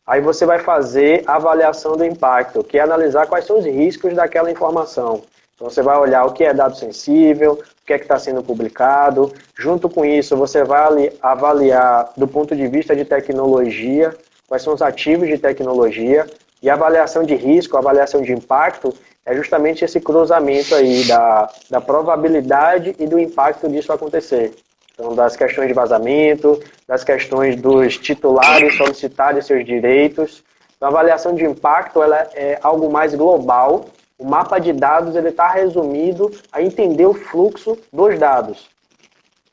B: aí você vai fazer a avaliação do impacto, que é analisar quais são os riscos daquela informação. Então você vai olhar o que é dado sensível, o que é que está sendo publicado. Junto com isso, você vai avaliar do ponto de vista de tecnologia, quais são os ativos de tecnologia. E a avaliação de risco, a avaliação de impacto, é justamente esse cruzamento aí da probabilidade e do impacto disso acontecer. Então, das questões de vazamento, das questões dos titulares solicitarem seus direitos. Então, a avaliação de impacto ela é algo mais global. O mapa de dados está resumido a entender o fluxo dos dados.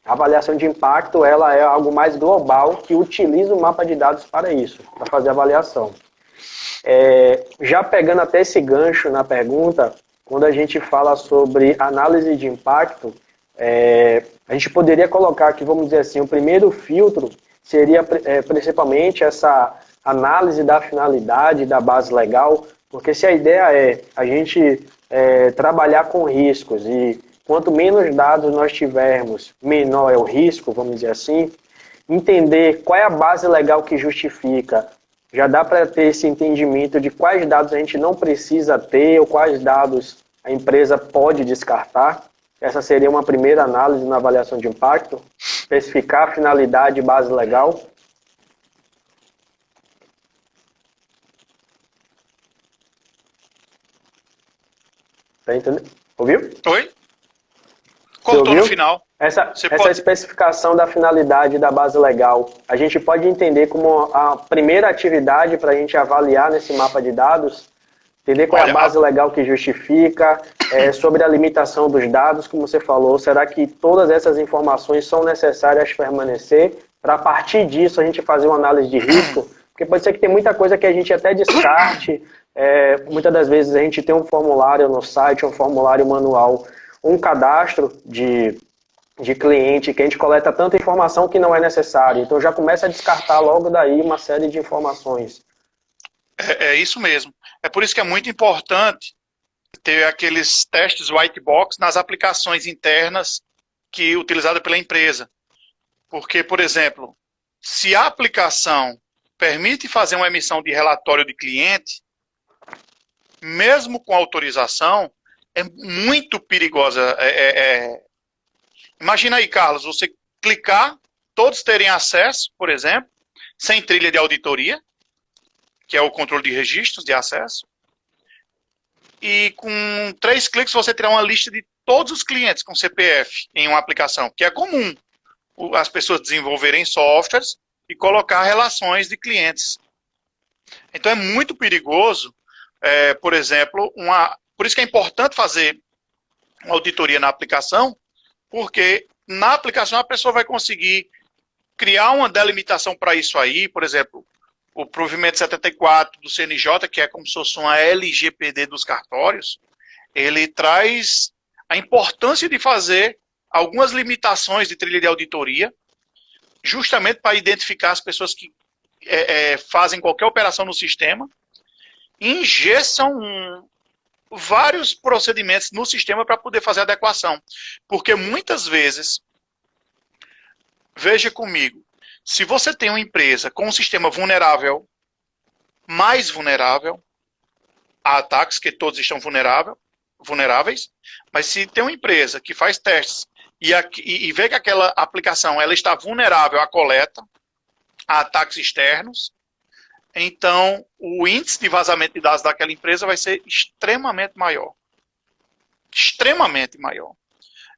B: A avaliação de impacto ela é algo mais global que utiliza o mapa de dados para isso, para fazer a avaliação. Já pegando até esse gancho na pergunta, quando a gente fala sobre análise de impacto, a gente poderia colocar aqui, vamos dizer assim, o primeiro filtro seria principalmente essa análise da finalidade da base legal, porque se a ideia é a gente trabalhar com riscos e quanto menos dados nós tivermos, menor é o risco, vamos dizer assim, entender qual é a base legal que justifica, já dá para ter esse entendimento de quais dados a gente não precisa ter ou quais dados a empresa pode descartar. Essa seria uma primeira análise na avaliação de impacto, especificar a finalidade e base legal. Tá entendendo? Ouviu?
A: Oi? Cortou no final.
B: Essa especificação da finalidade da base legal, a gente pode entender como a primeira atividade para a gente avaliar nesse mapa de dados, entender qual é a base legal que justifica, sobre a limitação dos dados, como você falou, será que todas essas informações são necessárias permanecer, para a partir disso a gente fazer uma análise de risco, porque pode ser que tem muita coisa que a gente até descarte, muitas das vezes a gente tem um formulário no site, um formulário manual, um cadastro de cliente que a gente coleta tanta informação que não é necessário. Então já começa a descartar logo daí uma série de informações.
A: É isso mesmo. É por isso que é muito importante ter aqueles testes white box nas aplicações internas utilizadas pela empresa. Porque, por exemplo, se a aplicação permite fazer uma emissão de relatório de cliente, mesmo com autorização, é muito perigosa. Imagina aí, Carlos, você clicar, todos terem acesso, por exemplo, sem trilha de auditoria, que é o controle de registros de acesso, e com 3 cliques você terá uma lista de todos os clientes com CPF em uma aplicação, que é comum as pessoas desenvolverem softwares e colocar relações de clientes. Então é muito perigoso, por exemplo, por isso que é importante fazer uma auditoria na aplicação, porque na aplicação a pessoa vai conseguir criar uma delimitação para isso aí, por exemplo, o provimento 74 do CNJ, que é como se fosse uma LGPD dos cartórios, ele traz a importância de fazer algumas limitações de trilha de auditoria, justamente para identificar as pessoas que fazem qualquer operação no sistema, e ingessam vários procedimentos no sistema para poder fazer adequação. Porque muitas vezes, veja comigo, se você tem uma empresa com um sistema vulnerável, mais vulnerável a ataques, que todos estão vulneráveis, mas se tem uma empresa que faz testes e vê que aquela aplicação ela está vulnerável à coleta, a ataques externos, então o índice de vazamento de dados daquela empresa vai ser extremamente maior. Extremamente maior.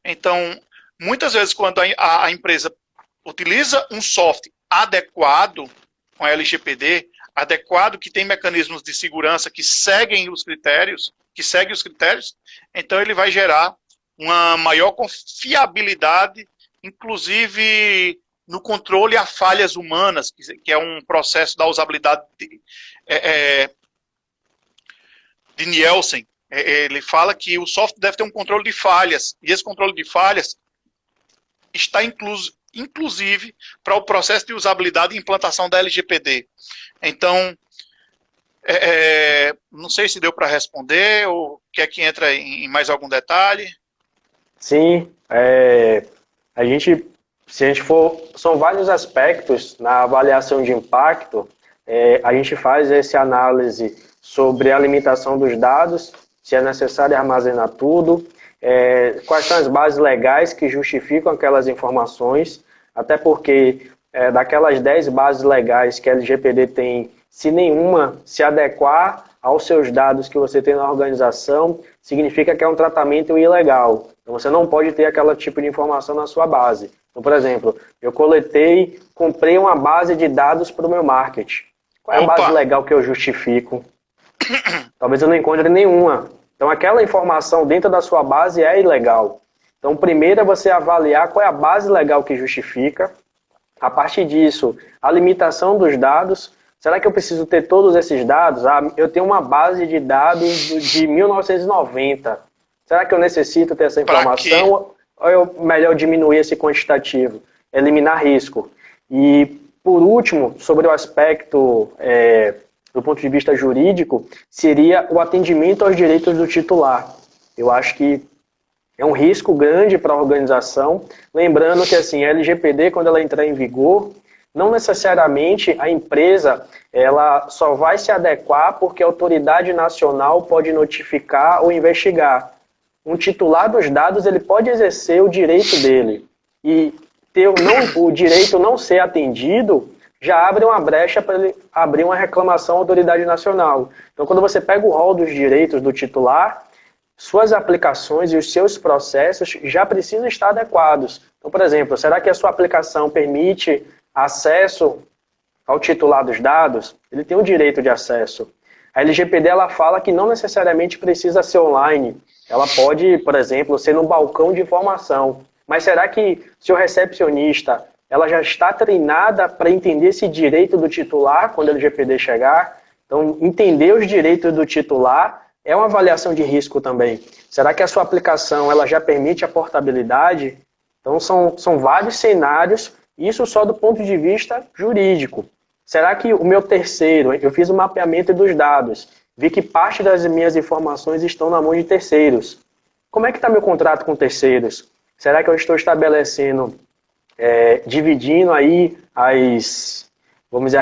A: Então, muitas vezes, quando a empresa utiliza um software adequado, com a LGPD, adequado, que tem mecanismos de segurança que seguem os critérios, então ele vai gerar uma maior confiabilidade, inclusive no controle a falhas humanas, que é um processo da usabilidade de Nielsen. Ele fala que o software deve ter um controle de falhas, e esse controle de falhas está inclusive para o processo de usabilidade e implantação da LGPD. Então, não sei se deu para responder, ou quer que entre em mais algum detalhe?
B: Sim, se a gente for, são vários aspectos na avaliação de impacto, a gente faz essa análise sobre a limitação dos dados, se é necessário armazenar tudo, quais são as bases legais que justificam aquelas informações, até porque daquelas 10 bases legais que a LGPD tem, se nenhuma se adequar aos seus dados que você tem na organização, significa que é um tratamento ilegal. Então você não pode ter aquele tipo de informação na sua base. Então, por exemplo, eu comprei uma base de dados para o meu marketing. Qual é a base legal que eu justifico? Talvez eu não encontre nenhuma. Então aquela informação dentro da sua base é ilegal. Então primeiro é você avaliar qual é a base legal que justifica. A partir disso, a limitação dos dados. Será que eu preciso ter todos esses dados? Eu tenho uma base de dados de 1990. Será que eu necessito ter essa informação? Ou é melhor diminuir esse quantitativo? Eliminar risco. E, por último, sobre o aspecto do ponto de vista jurídico, seria o atendimento aos direitos do titular. Eu acho que é um risco grande para a organização. Lembrando que assim, a LGPD, quando ela entrar em vigor, não necessariamente a empresa ela só vai se adequar porque a autoridade nacional pode notificar ou investigar. Um titular dos dados ele pode exercer o direito dele e o direito não ser atendido já abre uma brecha para ele abrir uma reclamação à autoridade nacional. Então, quando você pega o rol dos direitos do titular, suas aplicações e os seus processos já precisam estar adequados. Então, por exemplo, será que a sua aplicação permite acesso ao titular dos dados? Ele tem o direito de acesso. A LGPD ela fala que não necessariamente precisa ser online. Ela pode, por exemplo, ser no balcão de informação. Mas será que seu recepcionista ela já está treinada para entender esse direito do titular quando a LGPD chegar? Então, entender os direitos do titular é uma avaliação de risco também. Será que a sua aplicação ela já permite a portabilidade? Então, são vários cenários, isso só do ponto de vista jurídico. Será que o meu terceiro, eu fiz o mapeamento dos dados, vi que parte das minhas informações estão na mão de terceiros. Como é que está meu contrato com terceiros? Será que eu estou estabelecendo, dividindo aí as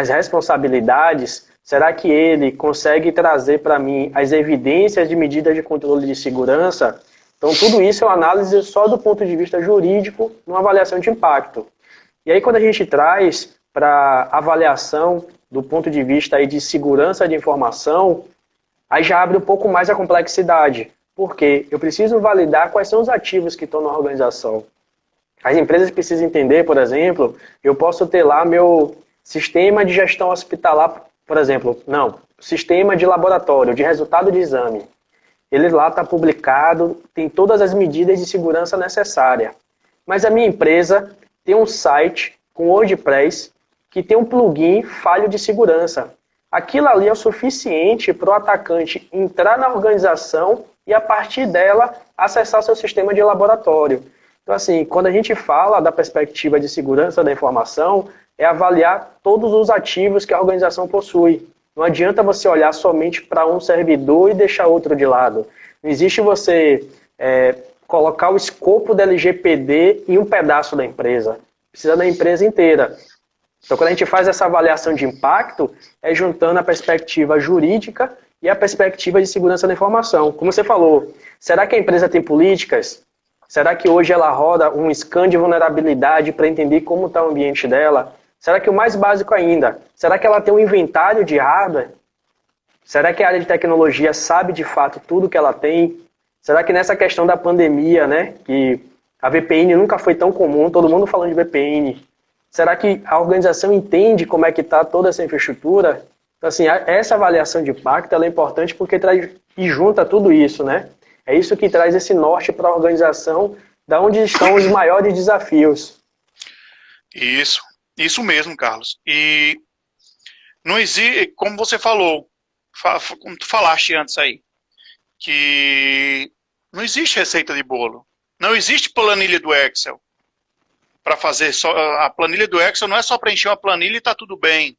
B: responsabilidades? Será que ele consegue trazer para mim as evidências de medidas de controle de segurança? Então, tudo isso é uma análise só do ponto de vista jurídico, numa avaliação de impacto. E aí, quando a gente traz para avaliação do ponto de vista aí de segurança de informação, aí já abre um pouco mais a complexidade. Porque eu preciso validar quais são os ativos que estão na organização. As empresas precisam entender, por exemplo, eu posso ter lá meu Sistema de gestão hospitalar, por exemplo, não. Sistema de laboratório, de resultado de exame. Ele lá está publicado, tem todas as medidas de segurança necessárias. Mas a minha empresa tem um site com WordPress que tem um plugin falho de segurança. Aquilo ali é o suficiente para o atacante entrar na organização e, a partir dela, acessar seu sistema de laboratório. Então, assim, quando a gente fala da perspectiva de segurança da informação, é avaliar todos os ativos que a organização possui. Não adianta você olhar somente para um servidor e deixar outro de lado. Não existe você colocar o escopo da LGPD em um pedaço da empresa. Precisa da empresa inteira. Então, quando a gente faz essa avaliação de impacto, é juntando a perspectiva jurídica e a perspectiva de segurança da informação. Como você falou, será que a empresa tem políticas? Será que hoje ela roda um scan de vulnerabilidade para entender como está o ambiente dela? Será que o mais básico ainda, será que ela tem um inventário de hardware? Será que a área de tecnologia sabe de fato tudo que ela tem? Será que nessa questão da pandemia, né, que a VPN nunca foi tão comum, todo mundo falando de VPN, será que a organização entende como é que está toda essa infraestrutura? Então, assim, essa avaliação de impacto ela é importante porque traz e junta tudo isso, né? É isso que traz esse norte para a organização, da onde estão os maiores desafios.
A: Isso mesmo, Carlos. E não existe, como você falou, como tu falaste antes aí, que não existe receita de bolo. Não existe planilha do Excel. Para fazer só a planilha do Excel não é só preencher uma planilha e está tudo bem.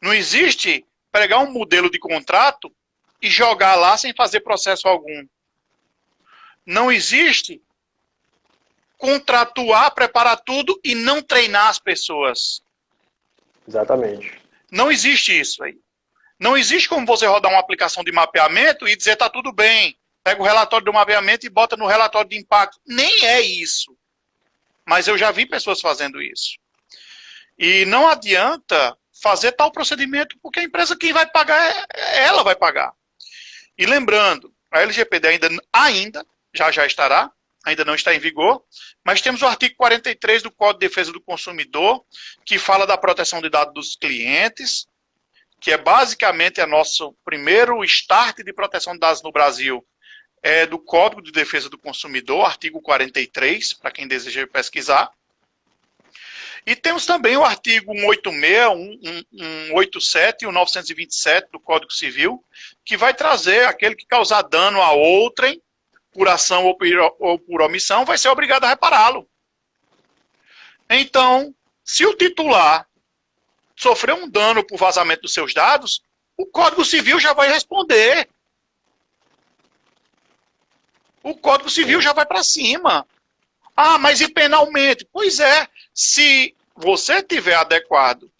A: Não existe pegar um modelo de contrato e jogar lá sem fazer processo algum. Não existe contratuar, preparar tudo e não treinar as pessoas.
B: Exatamente.
A: Não existe isso aí. Não existe como você rodar uma aplicação de mapeamento e dizer tá tudo bem. Pega o relatório do mapeamento e bota no relatório de impacto. Nem é isso. Mas eu já vi pessoas fazendo isso. E não adianta fazer tal procedimento, porque a empresa quem vai pagar, ela vai pagar. E lembrando, a LGPD ainda já estará, ainda não está em vigor, mas temos o artigo 43 do Código de Defesa do Consumidor, que fala da proteção de dados dos clientes, que é basicamente o nosso primeiro start de proteção de dados no Brasil, é do Código de Defesa do Consumidor, artigo 43, para quem deseja pesquisar. E temos também o artigo 186, 187 e o 927 do Código Civil, que vai trazer aquele que causar dano a outrem, por ação ou por omissão, vai ser obrigado a repará-lo. Então, se o titular sofreu um dano por vazamento dos seus dados, o Código Civil já vai responder. O Código Civil já vai para cima. Ah, mas e penalmente? Pois é, se você tiver adequado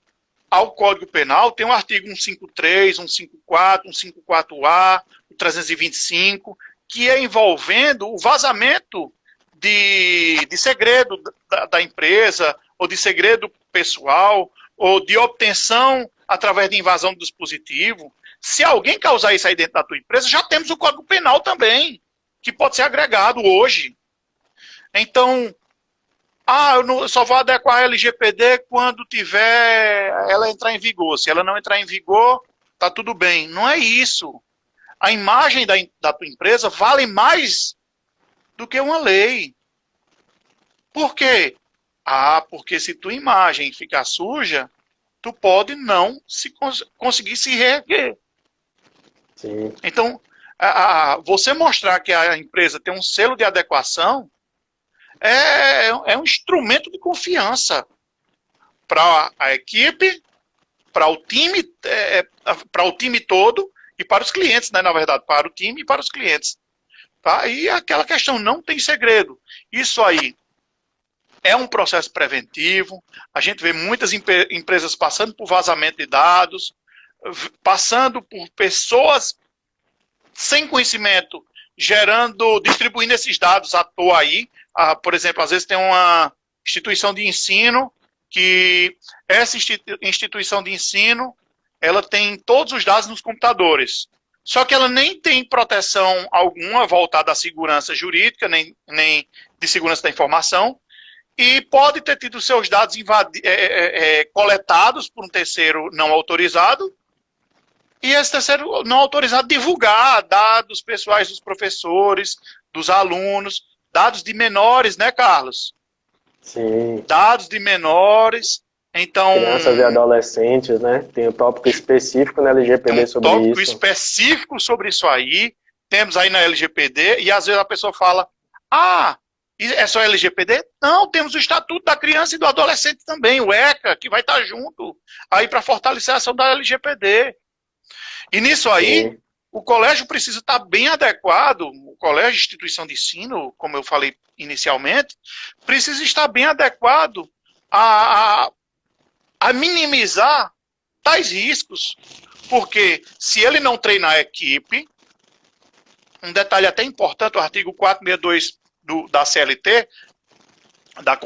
A: ao Código Penal, tem o artigo 153, 154, 154A, o 325, que é envolvendo o vazamento de segredo da empresa, ou de segredo pessoal, ou de obtenção através de invasão do dispositivo. Se alguém causar isso aí dentro da tua empresa, já temos o Código Penal também, que pode ser agregado hoje. Então, eu só vou adequar a LGPD quando tiver ela entrar em vigor. Se ela não entrar em vigor, tá tudo bem. Não é isso. A imagem da tua empresa vale mais do que uma lei. Por quê? Porque se tua imagem ficar suja, tu pode não conseguir se reerguer.
B: Sim.
A: Então, você mostrar que a empresa tem um selo de adequação é um instrumento de confiança para a equipe, para o time todo e para os clientes, né, na verdade, para o time e para os clientes. Tá? E aquela questão, não tem segredo. Isso aí é um processo preventivo. A gente vê muitas empresas passando por vazamento de dados, passando por pessoas sem conhecimento, distribuindo esses dados à toa aí. Por exemplo, às vezes tem uma instituição de ensino que essa instituição de ensino ela tem todos os dados nos computadores. Só que ela nem tem proteção alguma voltada à segurança jurídica, nem de segurança da informação, e pode ter tido seus dados coletados por um terceiro não autorizado, e esse terceiro não autorizado divulgar dados pessoais dos professores, dos alunos, dados de menores, né, Carlos?
B: Sim.
A: Dados de menores. Então,
B: crianças e adolescentes, né? Tem um tópico específico na LGPD sobre isso.
A: Tem um tópico específico sobre isso aí. Temos aí na LGPD, e às vezes a pessoa fala, é só LGPD? Não, temos o Estatuto da Criança e do Adolescente também, o ECA, que vai estar junto aí para fortalecer a ação da LGPD. E nisso aí, sim, o colégio precisa estar bem adequado, o colégio, instituição de ensino, como eu falei inicialmente, precisa estar bem adequado a minimizar tais riscos. Porque se ele não treinar a equipe, um detalhe até importante, o artigo 462 da CLT, da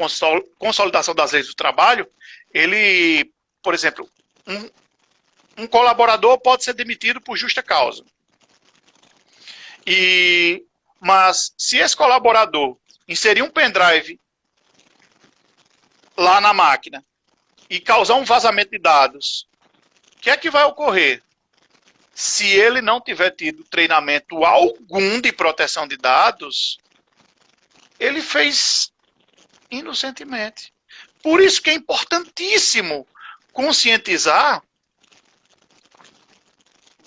A: Consolidação das Leis do Trabalho, ele, por exemplo, um colaborador pode ser demitido por justa causa. Mas se esse colaborador inserir um pendrive lá na máquina e causar um vazamento de dados, o que é que vai ocorrer? Se ele não tiver tido treinamento algum de proteção de dados, ele fez inocentemente. Por isso que é importantíssimo conscientizar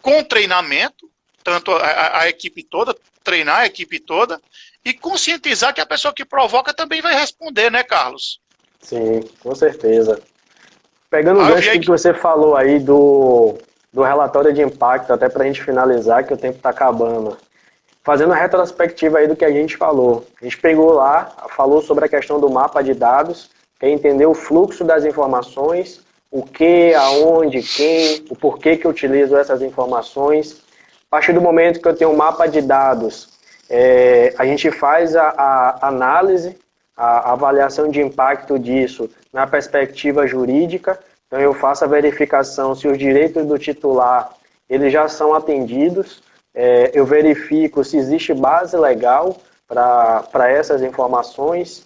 A: com treinamento, tanto a equipe toda, treinar a equipe toda, e conscientizar que a pessoa que provoca também vai responder, né, Carlos?
B: Sim, com certeza. Pegando o gancho que você falou aí do relatório de impacto, até para a gente finalizar, que o tempo está acabando. Fazendo a retrospectiva aí do que a gente falou. A gente pegou lá, falou sobre a questão do mapa de dados, que é entender o fluxo das informações, o que, aonde, quem, o porquê que eu utilizo essas informações. A partir do momento que eu tenho um mapa de dados, a gente faz a análise, a avaliação de impacto disso na perspectiva jurídica. Então eu faço a verificação se os direitos do titular eles já são atendidos. Eu verifico se existe base legal para essas informações.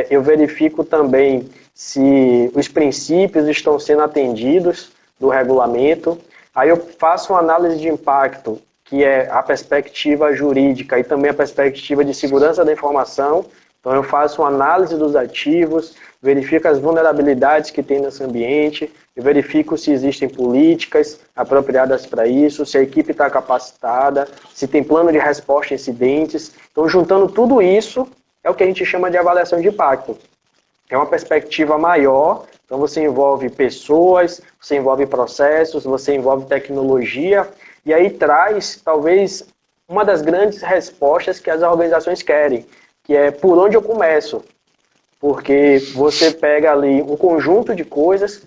B: Eu verifico também se os princípios estão sendo atendidos do regulamento. Aí eu faço uma análise de impacto, que é a perspectiva jurídica e também a perspectiva de segurança da informação. Então eu faço uma análise dos ativos, verifico as vulnerabilidades que tem nesse ambiente, eu verifico se existem políticas apropriadas para isso, se a equipe está capacitada, se tem plano de resposta a incidentes. Então, juntando tudo isso, é o que a gente chama de avaliação de impacto. É uma perspectiva maior, então você envolve pessoas, você envolve processos, você envolve tecnologia, e aí traz, talvez, uma das grandes respostas que as organizações querem, que é por onde eu começo. Porque você pega ali um conjunto de coisas,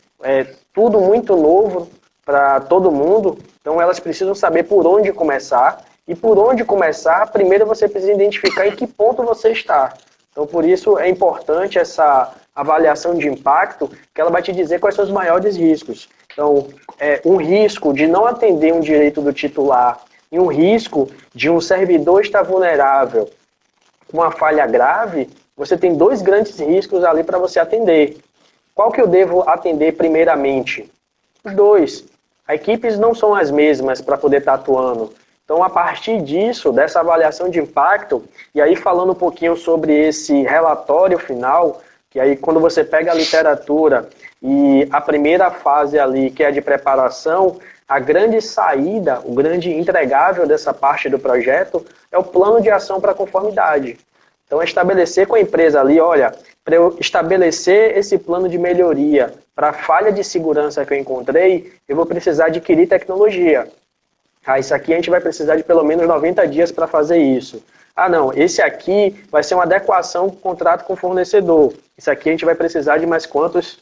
B: tudo muito novo para todo mundo, então elas precisam saber por onde começar, e por onde começar, primeiro você precisa identificar em que ponto você está. Então por isso é importante essa avaliação de impacto, que ela vai te dizer quais são os maiores riscos. Então, um risco de não atender um direito do titular, e um risco de um servidor estar vulnerável, uma falha grave, você tem dois grandes riscos ali para você atender. Qual que eu devo atender primeiramente? Os dois. As equipes não são as mesmas para poder estar atuando. Então, a partir disso, dessa avaliação de impacto, e aí falando um pouquinho sobre esse relatório final, que aí quando você pega a literatura e a primeira fase ali, que é a de preparação, a grande saída, o grande entregável dessa parte do projeto é o plano de ação para conformidade. Então, é estabelecer com a empresa ali, olha, para eu estabelecer esse plano de melhoria para a falha de segurança que eu encontrei, eu vou precisar adquirir tecnologia. Isso aqui a gente vai precisar de pelo menos 90 dias para fazer isso. Não, esse aqui vai ser uma adequação do contrato com o fornecedor. Isso aqui a gente vai precisar de mais quantos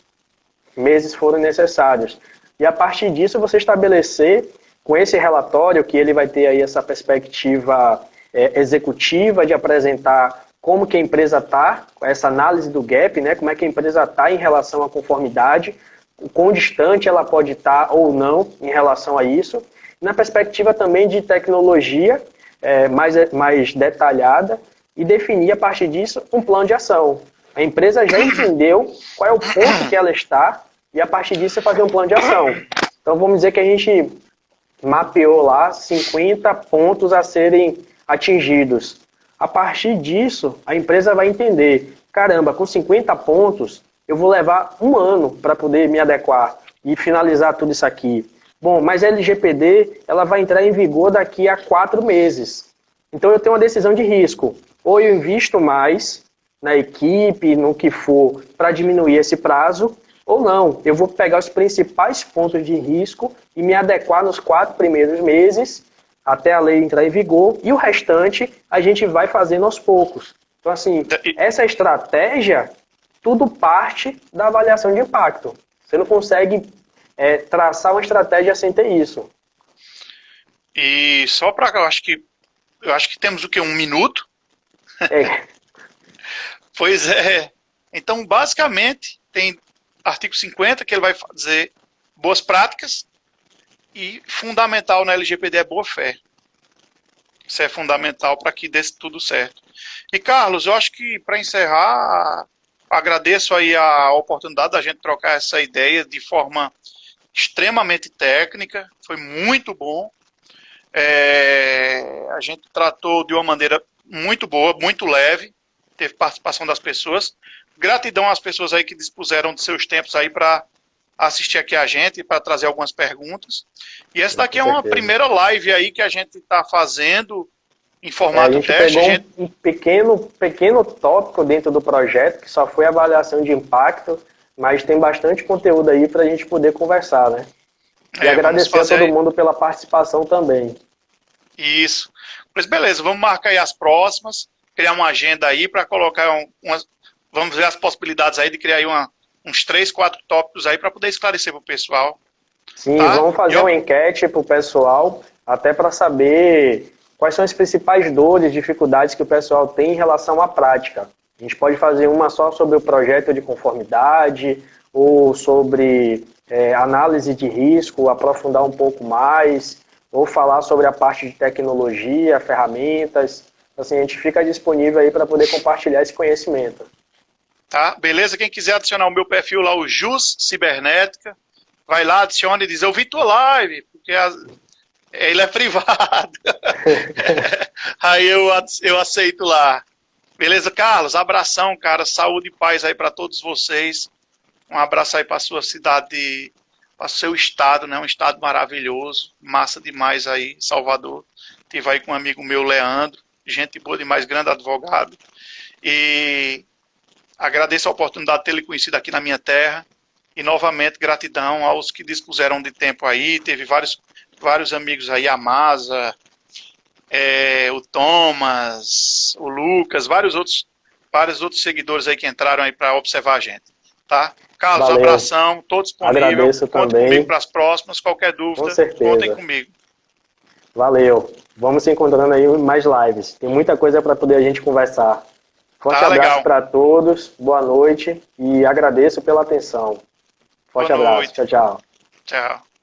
B: meses forem necessários. E a partir disso você estabelecer com esse relatório, que ele vai ter aí essa perspectiva executiva de apresentar como que a empresa está, essa análise do gap, né, como é que a empresa está em relação à conformidade, o quão distante ela pode estar ou não em relação a isso. Na perspectiva também de tecnologia mais detalhada e definir a partir disso um plano de ação. A empresa já entendeu qual é o ponto que ela está e a partir disso fazer um plano de ação. Então vamos dizer que a gente mapeou lá 50 pontos a serem atingidos. A partir disso, a empresa vai entender, caramba, com 50 pontos, eu vou levar um ano para poder me adequar e finalizar tudo isso aqui. Bom, mas a LGPD ela vai entrar em vigor daqui a 4 meses. Então eu tenho uma decisão de risco. Ou eu invisto mais na equipe, no que for, para diminuir esse prazo, ou não. Eu vou pegar os principais pontos de risco e me adequar nos 4 primeiros meses, até a lei entrar em vigor, e o restante a gente vai fazendo aos poucos. Então, assim, essa estratégia, tudo parte da avaliação de impacto. Você não consegue traçar uma estratégia sem ter isso.
A: E só para, eu acho que temos o quê? 1 minuto? Pois é. Então, basicamente, tem artigo 50, que ele vai dizer boas práticas, e fundamental na LGPD é boa fé. Isso é fundamental para que dê tudo certo. E, Carlos, eu acho que, para encerrar, agradeço aí a oportunidade da gente trocar essa ideia de forma extremamente técnica, foi muito bom. A gente tratou de uma maneira muito boa, muito leve, teve participação das pessoas. Gratidão às pessoas aí que dispuseram de seus tempos aí para assistir aqui a gente, para trazer algumas perguntas. E essa daqui é uma primeira live aí que a gente está fazendo em formato teste.
B: A gente pegou um pequeno tópico dentro do projeto, que só foi avaliação de impacto, mas tem bastante conteúdo aí para a gente poder conversar, né? E agradecer a todo mundo pela participação também.
A: Isso. Pois beleza, vamos marcar aí as próximas, criar uma agenda aí para colocar vamos ver as possibilidades aí de criar aí uns 3, 4 tópicos aí para poder esclarecer para o pessoal.
B: Sim, tá? Vamos fazer uma enquete para o pessoal, até para saber quais são as principais dores, dificuldades que o pessoal tem em relação à prática. A gente pode fazer uma só sobre o projeto de conformidade, ou sobre análise de risco, aprofundar um pouco mais, ou falar sobre a parte de tecnologia, ferramentas. Assim, a gente fica disponível aí para poder compartilhar esse conhecimento.
A: Tá, beleza? Quem quiser adicionar o meu perfil lá, o Jus Cibernética, vai lá, adiciona e diz, eu vi tua live, porque ele é privado. Aí eu aceito lá. Beleza, Carlos? Abração, cara. Saúde e paz aí para todos vocês. Um abraço aí para a sua cidade, para o seu estado, né? Um estado maravilhoso. Massa demais aí, Salvador. Estive aí com um amigo meu, Leandro. Gente boa demais, grande advogado. E agradeço a oportunidade de tê-lo conhecido aqui na minha terra. E, novamente, gratidão aos que dispuseram de tempo aí. Teve vários amigos aí, a Masa, o Thomas, o Lucas, vários outros seguidores aí que entraram aí para observar a gente. Tá? Carlos,
B: valeu.
A: Um abração, estou disponível.
B: Agradeço
A: Conta
B: também.
A: comigo para as próximas. Qualquer dúvida, contem comigo.
B: Valeu. Vamos se encontrando aí em mais lives. Tem muita coisa para poder a gente conversar. Forte abraço para todos, boa noite e agradeço pela atenção. Forte abraço. Tchau, tchau.
A: Tchau.